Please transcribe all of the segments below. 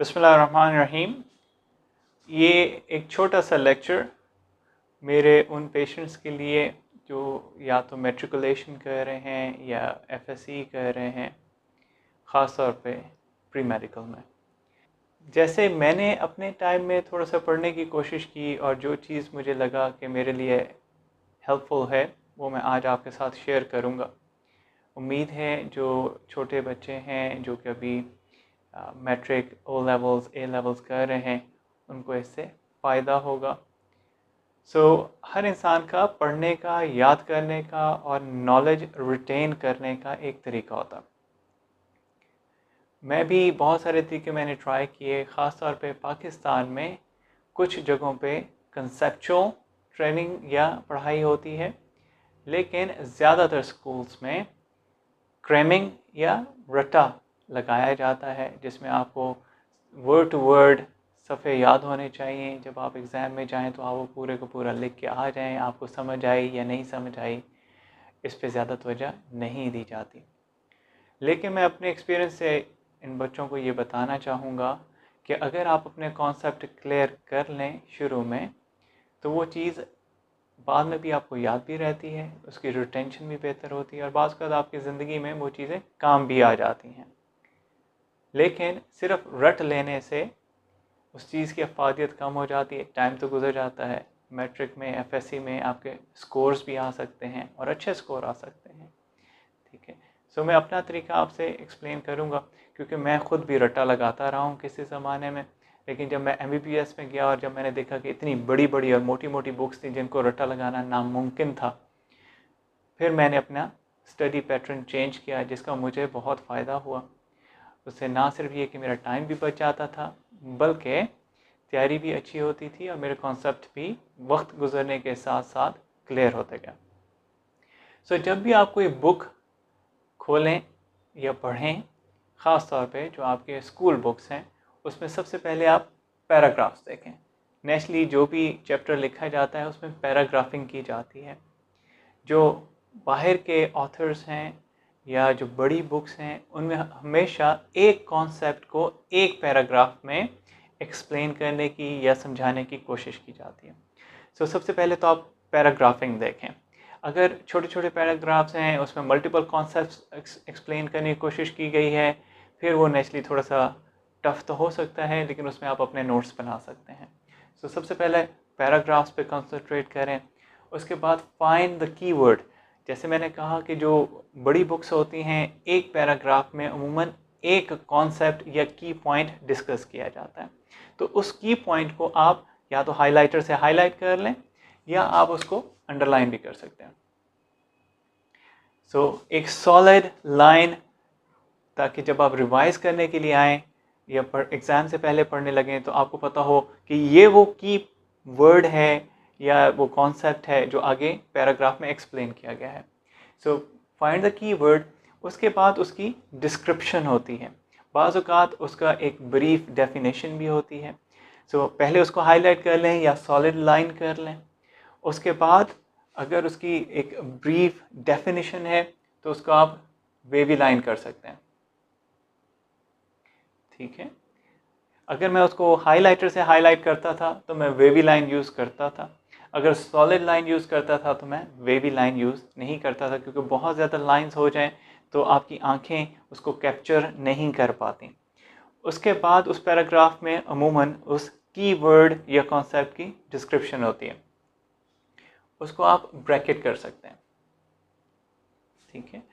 बिस्मिल्लाहिर्रहमानिर्रहीम। ये एक छोटा सा लेक्चर मेरे उन पेशेंट्स के लिए जो या तो मेट्रिकुलेशन कर रहे हैं या एफएससी कर रहे हैं, ख़ास तौर पे प्री मेडिकल में। जैसे मैंने अपने टाइम में थोड़ा सा पढ़ने की कोशिश की और जो चीज़ मुझे लगा कि मेरे लिए हेल्पफुल है वो मैं आज आपके साथ शेयर करूँगा। उम्मीद है जो छोटे बच्चे हैं जो कि अभी matric, O levels, A levels कर रहे हैं, उनको इससे फ़ायदा होगा। हर इंसान का पढ़ने का, याद करने का और नॉलेज रिटेन करने का एक तरीका होता है। मैं भी बहुत सारे तरीके मैंने ट्राई किए, ख़ास तौर पे पाकिस्तान में कुछ जगहों पे कंसेप्चुअल ट्रेनिंग या पढ़ाई होती है, लेकिन ज़्यादातर स्कूल्स में क्रैमिंग या रट्टा लगाया जाता है, जिसमें आपको वर्ड टू वर्ड सफ़े याद होने चाहिए। जब आप एग्ज़ाम में जाएं तो आप वो पूरे को पूरा लिख के आ जाएं, आपको समझ आई या नहीं समझ आई इस पे ज़्यादा तवज्जो नहीं दी जाती। लेकिन मैं अपने एक्सपीरियंस से इन बच्चों को ये बताना चाहूँगा कि अगर आप अपने कॉन्सेप्ट क्लियर कर लें शुरू में, तो वो चीज़ बाद में भी आपको याद भी रहती है, उसकी रिटेंशन भी बेहतर होती है और बाज़ वक़्त आपकी ज़िंदगी में वो चीज़ें काम भी आ जाती हैं। लेकिन सिर्फ रट लेने से उस चीज़ की अफादियत कम हो जाती है, टाइम तो गुजर जाता है। मैट्रिक में, एफएससी में आपके स्कोर्स भी आ सकते हैं और अच्छे स्कोर आ सकते हैं। ठीक है, मैं अपना तरीका आपसे एक्सप्लेन करूँगा, क्योंकि मैं ख़ुद भी रट्टा लगाता रहा हूँ किसी ज़माने में। लेकिन जब मैं एमबीबीएस में गया और जब मैंने देखा कि इतनी बड़ी बड़ी और मोटी मोटी बुक्स थी जिनको रट्टा लगाना नामुमकिन था, फिर मैंने अपना स्टडी पैटर्न चेंज किया, जिसका मुझे बहुत फ़ायदा हुआ। उससे ना सिर्फ ये कि मेरा टाइम भी बच जाता था, बल्कि तैयारी भी अच्छी होती थी और मेरे कॉन्सेप्ट भी वक्त गुजरने के साथ साथ क्लियर होते गए। जब भी आप कोई बुक खोलें या पढ़ें, ख़ास तौर पे जो आपके स्कूल बुक्स हैं, उसमें सबसे पहले आप पैराग्राफ्स देखें। नेचुरली जो भी चैप्टर लिखा जाता है उसमें पैराग्राफिंग की जाती है। जो बाहर के ऑथर्स हैं या जो बड़ी बुक्स हैं, उनमें हमेशा एक कॉन्सेप्ट को एक पैराग्राफ में एक्सप्लेन करने की या समझाने की कोशिश की जाती है। सबसे पहले तो आप पैराग्राफिंग देखें। अगर छोटे छोटे पैराग्राफ्स हैं, उसमें मल्टीपल कॉन्सेप्ट्स एक्सप्लेन करने की कोशिश की गई है, फिर वो नेचुरली थोड़ा सा टफ तो हो सकता है, लेकिन उसमें आप अपने नोट्स बना सकते हैं। सबसे पहले पैराग्राफ्स पे कंसंट्रेट करें। उसके बाद फाइंड द कीवर्ड। जैसे मैंने कहा कि जो बड़ी बुक्स होती हैं, एक पैराग्राफ में अमूमन एक कॉन्सेप्ट या की पॉइंट डिस्कस किया जाता है। तो उस की पॉइंट को आप या तो हाइलाइटर से हाईलाइट कर लें या आप उसको अंडरलाइन भी कर सकते हैं। एक सॉलिड लाइन, ताकि जब आप रिवाइज करने के लिए आएँ या एग्ज़ाम से पहले पढ़ने लगें तो आपको पता हो कि ये वो की वर्ड है या वो कॉन्सेप्ट है जो आगे पैराग्राफ में एक्सप्लेन किया गया है। Find the key word. उसके बाद उसकी डिस्क्रिप्शन होती है, बाज़ औक़ात उसका एक ब्रीफ डेफिनेशन भी होती है। पहले उसको हाईलाइट कर लें या सॉलिड लाइन कर लें। उसके बाद अगर उसकी एक ब्रीफ डेफिनेशन है तो उसको आप वेवी लाइन कर सकते हैं। ठीक है, अगर मैं उसको हाइलाइटर से हाईलाइट करता था तो मैं वेवी लाइन यूज़ करता था। अगर सॉलिड लाइन यूज़ करता था तो मैं वेवी लाइन यूज़ नहीं करता था, क्योंकि बहुत ज़्यादा लाइंस हो जाएं तो आपकी आंखें उसको कैप्चर नहीं कर पाती। उसके बाद उस पैराग्राफ में अमूमन उस कीवर्ड या कॉन्सेप्ट की डिस्क्रिप्शन होती है, उसको आप ब्रैकेट कर सकते हैं। ठीक है,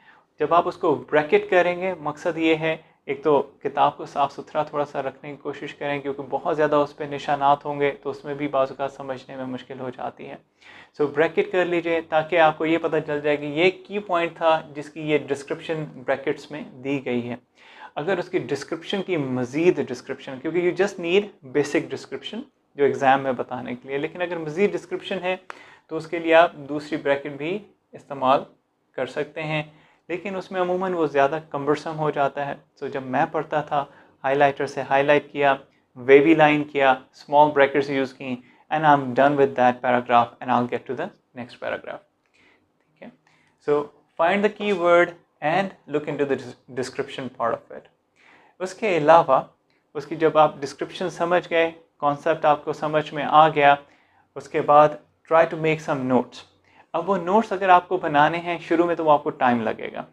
जब आप उसको ब्रैकेट करेंगे, मकसद ये है, एक तो किताब को साफ़ सुथरा थोड़ा सा रखने की कोशिश करें, क्योंकि बहुत ज़्यादा उस पर निशानात होंगे तो उसमें भी बाज़ औक़ात समझने में मुश्किल हो जाती है। ब्रैकेट कर लीजिए ताकि आपको ये पता चल जाए कि ये की पॉइंट था जिसकी ये डिस्क्रिप्शन ब्रैकेट्स में दी गई है। अगर उसकी डिस्क्रिप्शन की मज़ीद डिस्क्रिप्शन, क्योंकि you just need basic description जो एग्ज़ाम में बताने के लिए, लेकिन अगर मज़ीद डिस्क्रिप्शन है तो उसके लिए आप दूसरी ब्रैकेट भी इस्तेमाल कर सकते हैं, लेकिन उसमें अमूमन वो ज़्यादा कम्बरसम हो जाता है। जब मैं पढ़ता था, हाइलाइटर से हाईलाइट किया, वेवी लाइन किया, स्मॉल ब्रैकेट्स यूज़ की, and I am done with that paragraph and I will get to the next paragraph. ठीक है, find the keyword and look into the description part of it. उसके अलावा उसकी जब आप description समझ गए, कॉन्सेप्ट आपको समझ में आ गया, उसके बाद try to make some notes. अब वो नोट्स अगर आपको बनाने हैं शुरू में तो वो आपको टाइम लगेगा।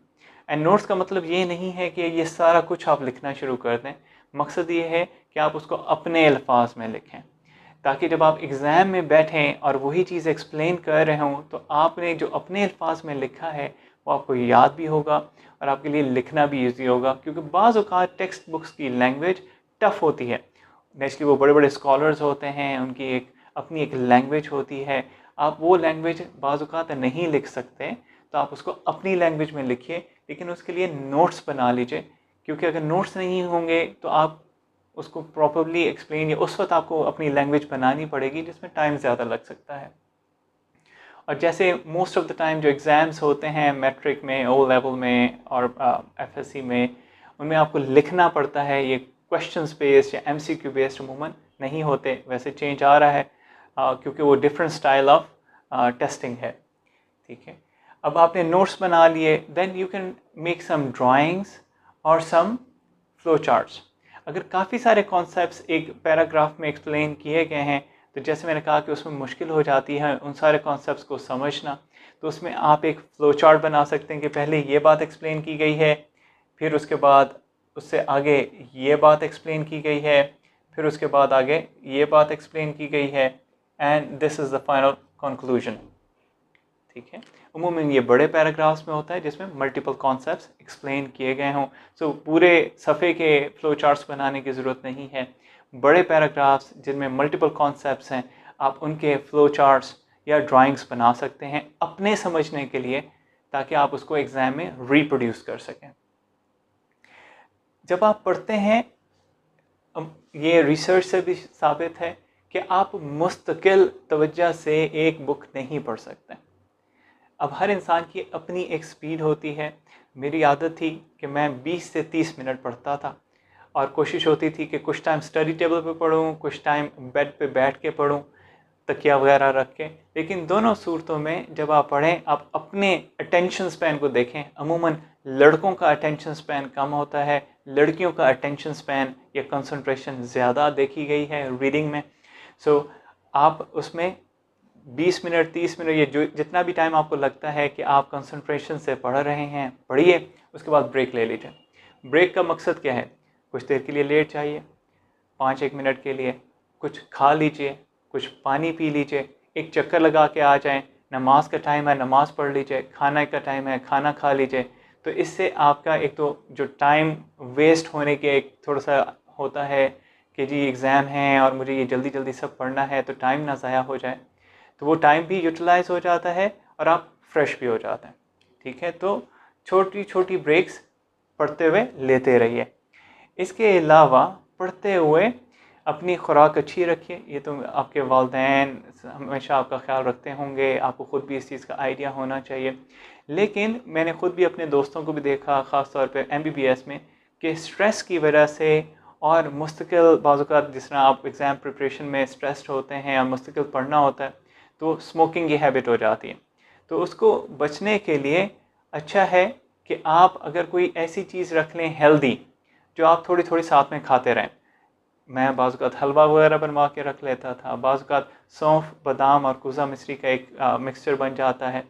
एंड नोट्स का मतलब ये नहीं है कि ये सारा कुछ आप लिखना शुरू कर दें। मकसद ये है कि आप उसको अपने अल्फाज में लिखें, ताकि जब आप एग्ज़ाम में बैठें और वही चीज़ एक्सप्लेन कर रहे हों तो आपने जो अपने अल्फाज में लिखा है वो आपको याद भी होगा और आपके लिए लिखना भी ईजी होगा। क्योंकि बाज़ औक़ात टेक्स्ट बुक्स की लैंग्वेज टफ़ होती है। नेचुरली वो बड़े बड़े स्कॉलर्स होते हैं, उनकी एक अपनी एक लैंग्वेज होती है। आप वो लैंग्वेज बाज़ औक़ात नहीं लिख सकते, तो आप उसको अपनी लैंग्वेज में लिखिए, लेकिन उसके लिए नोट्स बना लीजिए। क्योंकि अगर नोट्स नहीं होंगे तो आप उसको प्रॉपरली एक्सप्लेन या उस वक्त आपको अपनी लैंग्वेज बनानी पड़ेगी, जिसमें टाइम ज़्यादा लग सकता है। और जैसे मोस्ट ऑफ द टाइम जो एग्ज़ाम्स होते हैं मैट्रिक में, ओ लेवल में और एफएससी में, उनमें आपको लिखना पड़ता है। ये क्वेश्चंस बेस्ड या एमसीक्यू बेस्ड अमूमन नहीं होते। वैसे चेंज आ रहा है क्योंकि वो डिफरेंट स्टाइल ऑफ टेस्टिंग है। ठीक है, अब आपने नोट्स बना लिए, then you can make some drawings और सम फ्लो चार्ट्स। अगर काफ़ी सारे कॉन्सेप्ट्स एक पैराग्राफ में एक्सप्लेन किए गए हैं तो जैसे मैंने कहा कि उसमें मुश्किल हो जाती है उन सारे कॉन्सेप्ट्स को समझना। तो उसमें आप एक फ़्लो चार्ट बना सकते हैं कि पहले ये बात एक्सप्लेन की गई है, फिर उसके बाद उससे आगे ये बात एक्सप्लेन की गई है, फिर उसके बाद आगे ये बात एक्सप्लेन की गई है, and this is the final conclusion. ठीक है, उमूमन ये बड़े पैराग्राफ्स में होता है जिसमें मल्टीपल कॉन्सेप्ट्स एक्सप्लेन किए गए हों। सो पूरे सफ़े के फ्लो चार्ट्स बनाने की ज़रूरत नहीं है। बड़े पैराग्राफ्स जिनमें मल्टीपल कॉन्सेप्ट्स हैं, आप उनके फ्लो चार्ट्स या ड्राइंग्स बना सकते हैं अपने समझने के लिए, ताकि आप उसको एग्ज़ाम में रिप्रोड्यूस कर सकें। जब आप पढ़ते हैं, ये रिसर्च से भी साबित है कि आप मुस्तकिल तवज्जो से एक बुक नहीं पढ़ सकते। अब हर इंसान की अपनी एक स्पीड होती है। मेरी आदत थी कि मैं 20 से 30 मिनट पढ़ता था और कोशिश होती थी कि कुछ टाइम स्टडी टेबल पे पढूं, कुछ टाइम बेड पे बैठ के पढूं, तकिया वगैरह रख के। लेकिन दोनों सूरतों में जब आप पढ़ें, आप अपने अटेंशन स्पैन को देखें। अमूमन लड़कों का अटेंशन स्पैन कम होता है, लड़कियों का अटेंशन स्पैन या कंसंट्रेशन ज़्यादा देखी गई है रीडिंग में। सो आप उसमें 20 मिनट 30 मिनट ये जो जितना भी टाइम आपको लगता है कि आप कंसंट्रेशन से पढ़ रहे हैं, पढ़िए। उसके बाद ब्रेक ले लीजिए। ब्रेक का मकसद क्या है? कुछ देर के लिए लेट जाइए, 5-1 मिनट के लिए कुछ खा लीजिए, कुछ पानी पी लीजिए, एक चक्कर लगा के आ जाएं। नमाज का टाइम है, नमाज पढ़ लीजिए, खाना का टाइम है, खाना खा लीजिए। तो इससे आपका एक तो जो टाइम वेस्ट होने के एक थोड़ा सा होता है कि जी एग्ज़ाम है और मुझे ये जल्दी जल्दी सब पढ़ना है, तो टाइम ना ज़ाया हो जाए, तो वो टाइम भी यूटिलाइज़ हो जाता है और आप फ्रेश भी हो जाते हैं। ठीक है, तो छोटी छोटी ब्रेक्स पढ़ते हुए लेते रहिए। इसके अलावा पढ़ते हुए अपनी खुराक अच्छी रखिए। ये तो आपके वालिदैन हमेशा आपका ख्याल रखते होंगे, आपको ख़ुद भी इस चीज़ का आइडिया होना चाहिए। लेकिन मैंने ख़ुद भी अपने दोस्तों को भी देखा, ख़ास तौर पे एमबीबीएस में, कि स्ट्रेस की वजह से और मुस्तकिल बाज़ औक़ात जिस तरह आप एग्ज़ाम प्रिपरेशन में स्ट्रेस्ड होते हैं और मुस्तकिल पढ़ना होता है, तो स्मोकिंग की हैबिट हो जाती है। तो उसको बचने के लिए अच्छा है कि आप अगर कोई ऐसी चीज़ रख लें हेल्दी, जो आप थोड़ी थोड़ी साथ में खाते रहें। मैं बाज़ औक़ात हलवा वगैरह बनवा के रख लेता था। बाज़ औक़ात सौंफ, बादाम और कुज़ा मिश्री का एक मिक्सचर बन जाता है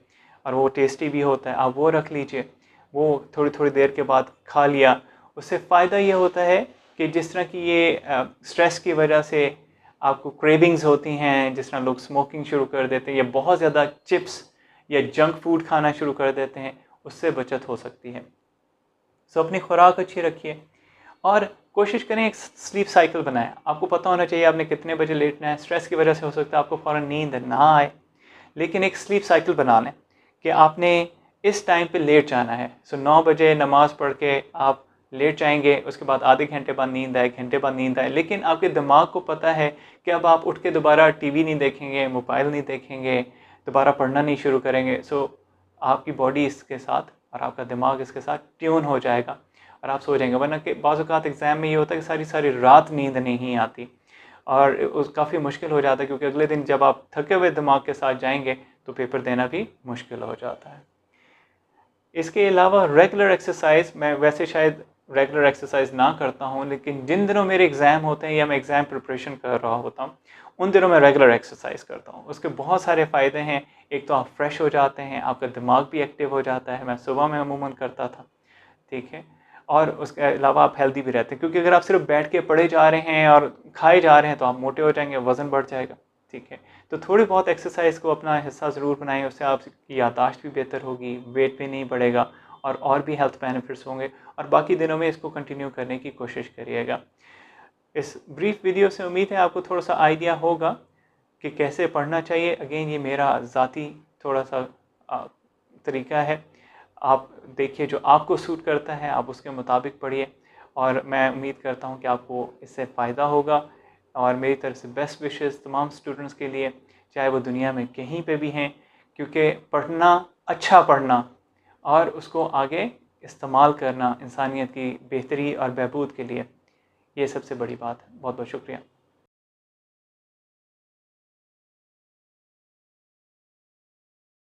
और वो टेस्टी भी होता है, आप वो रख लीजिए। वो थोड़ी थोड़ी देर के बाद खा लिया। उससे फ़ायदा ये होता है कि जिस तरह की ये स्ट्रेस की वजह से आपको क्रेविंग्स होती हैं, जिस तरह लोग स्मोकिंग शुरू कर देते हैं या बहुत ज़्यादा चिप्स या जंक फूड खाना शुरू कर देते हैं, उससे बचत हो सकती है। सो अपनी खुराक अच्छी रखिए और कोशिश करें एक स्लीप साइकिल बनाएं। आपको पता होना चाहिए आपने कितने बजे लेटना है। स्ट्रेस की वजह से हो सकता है आपको फ़ौरन नींद ना आए, लेकिन एक स्लीप साइकिल बना लें कि आपने इस टाइम पे लेट जाना है। सो 9 बजे नमाज़ पढ़ के आप लेट जाएंगे, उसके बाद आधे घंटे बाद नींद आए, घंटे बाद नींद आए, लेकिन आपके दिमाग को पता है कि अब आप उठ के दोबारा टीवी नहीं देखेंगे, मोबाइल नहीं देखेंगे, दोबारा पढ़ना नहीं शुरू करेंगे। सो आपकी बॉडी इसके साथ और आपका दिमाग इसके साथ ट्यून हो जाएगा और आप सो जाएंगे। वरना कि बाज़ औक़ात एग्ज़ाम में ये होता है कि सारी सारी रात नींद नहीं आती और उस काफ़ी मुश्किल हो जाता है, क्योंकि अगले दिन जब आप थके हुए दिमाग के साथ जाएंगे तो पेपर देना भी मुश्किल हो जाता है। इसके अलावा रेगुलर एक्सरसाइज, मैं वैसे शायद रेगुलर एक्सरसाइज ना करता हूँ, लेकिन जिन दिनों मेरे एग्ज़ाम होते हैं या मैं एग्ज़ाम प्रिपरेशन कर रहा होता हूँ, उन दिनों मैं रेगुलर एक्सरसाइज करता हूँ। उसके बहुत सारे फ़ायदे हैं। एक तो आप फ्रेश हो जाते हैं, आपका दिमाग भी एक्टिव हो जाता है। मैं सुबह में अमूमन करता था, ठीक है। और उसके अलावा आप हेल्दी भी रहते हैं, क्योंकि अगर आप सिर्फ बैठ के पढ़े जा रहे हैं और खाए जा रहे हैं तो आप मोटे हो जाएंगे, वज़न बढ़ जाएगा, ठीक है। तो थोड़ी बहुत एक्सरसाइज को अपना हिस्सा ज़रूर बनाएं, उससे आपकी याददाश्त भी बेहतर होगी, वेट भी नहीं बढ़ेगा और भी हेल्थ बेनिफिट्स होंगे। और बाकी दिनों में इसको कंटिन्यू करने की कोशिश करिएगा। इस ब्रीफ वीडियो से उम्मीद है आपको थोड़ा सा आइडिया होगा कि कैसे पढ़ना चाहिए। अगेन ये मेरा ज़ाती थोड़ा सा तरीका है। आप देखिए जो आपको सूट करता है, आप उसके मुताबिक पढ़िए। और मैं उम्मीद करता हूँ कि आपको इससे फ़ायदा होगा। और मेरी तरफ से बेस्ट विशेस तमाम स्टूडेंट्स के लिए, चाहे वो दुनिया में कहीं पे भी हैं, क्योंकि पढ़ना, अच्छा पढ़ना और उसको आगे इस्तेमाल करना इंसानियत की बेहतरी और बहबूद के लिए, ये सबसे बड़ी बात है। बहुत बहुत शुक्रिया।